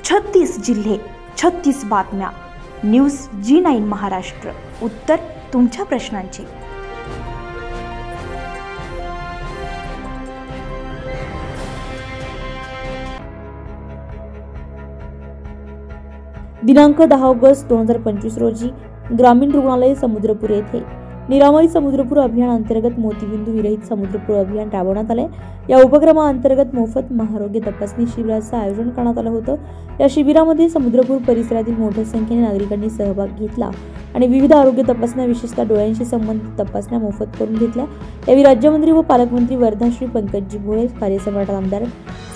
36 जिल्हे, 36 बातम्या. News G9 Maharashtra. उत्तर तुमच्या प्रश्नांची. दिनांक 10 ऑगस्ट 2025 रोजी ग्रामीण रुग्णालय समुद्रपूर येथे निरामय समुद्रपूर अभियान अंतर्गत मोतीबिंदू विरहित समुद्रपूर अभियान राबवण्यात आले. या उपक्रमाअंतर्गत मोफत महाआरोग्य तपासणी शिबिराचं आयोजन करण्यात आलं होतं. या शिबिरामध्ये समुद्रपूर परिसरातील मोठ्या संख्येने नागरिकांनी सहभाग घेतला आणि विविध आरोग्य तपासण्या, विशेषतः डोळ्यांशी संबंधित तपासण्या मोफत करून घेतल्या. यावेळी राज्यमंत्री व पालकमंत्री वर्धा श्री पंकजी भोळे, कार्यसम्राट आमदार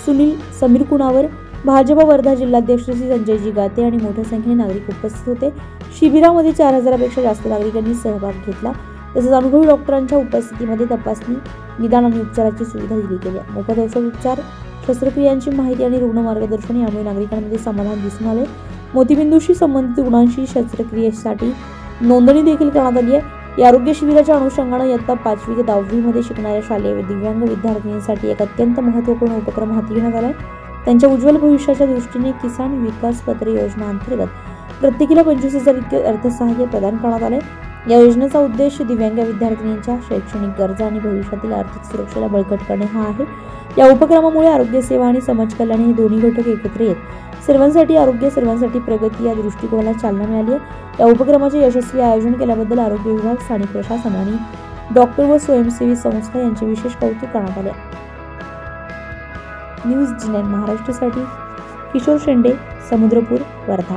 सुनील समीर कुणावर, भाजपा वर्धा जिल्हाध्यक्ष श्री संजयजी गाते आणि मोठ्या संख्येने नागरिक उपस्थित होते. शिबिरामध्ये 4000पेक्षा जास्त नागरिकांनी सहभाग घेतला. तसेच अनुभवी डॉक्टरांच्या उपस्थितीमध्ये तपासणी, निदान आणि उपचाराची सुविधा दिली गेली. मोफत औषध उपचार, शस्त्रक्रियांची माहिती आणि रुग्ण मार्गदर्शन यामुळे नागरिकांमध्ये समाधान दिसून आले. मोतीबिंदूशी संबंधित रुग्णांची शस्त्रक्रियेसाठी नोंदणी देखील करण्यात आली आहे. या आरोग्य शिबिराच्या अनुषंगाने इयत्ता 5वी ते 10वी मध्ये शिकणाऱ्या शालेय दिव्यांग विद्यार्थिनींसाठी एक अत्यंत महत्त्वपूर्ण उपक्रम हाती घेण्यात आला आहे. त्यांच्या उज्ज्वल भविष्याच्या दृष्टीने किसान विकास पत्र योजना अंतर्गत प्रत्येकीला 25,000 इतके अर्थसहाय्य प्रदान करण्यात आले. या योजनेचा उद्देश दिव्यांग विद्यार्थिनींच्या शैक्षणिक गरजा आणि भविष्यातील आर्थिक सुरक्षेला बळकट करणे हा आहे. या उपक्रमामुळे आरोग्य सेवा आणि समाज कल्याण हे दोन्ही घटक एकत्र येत सर्वांसाठी आरोग्य, सर्वांसाठी प्रगती या दृष्टिकोनाला चालना मिळाली आहे. या उपक्रमाचे यशस्वी आयोजन केल्याबद्दल आरोग्य विभाग, स्थानिक प्रशासन आणि डॉक्टर व स्वयंसेवी संस्था यांचे विशेष कौतुक करण्यात आले. न्यूज G9 महाराष्ट्रासाठी किशोर शेंडे, समुद्रपूर, वर्धा.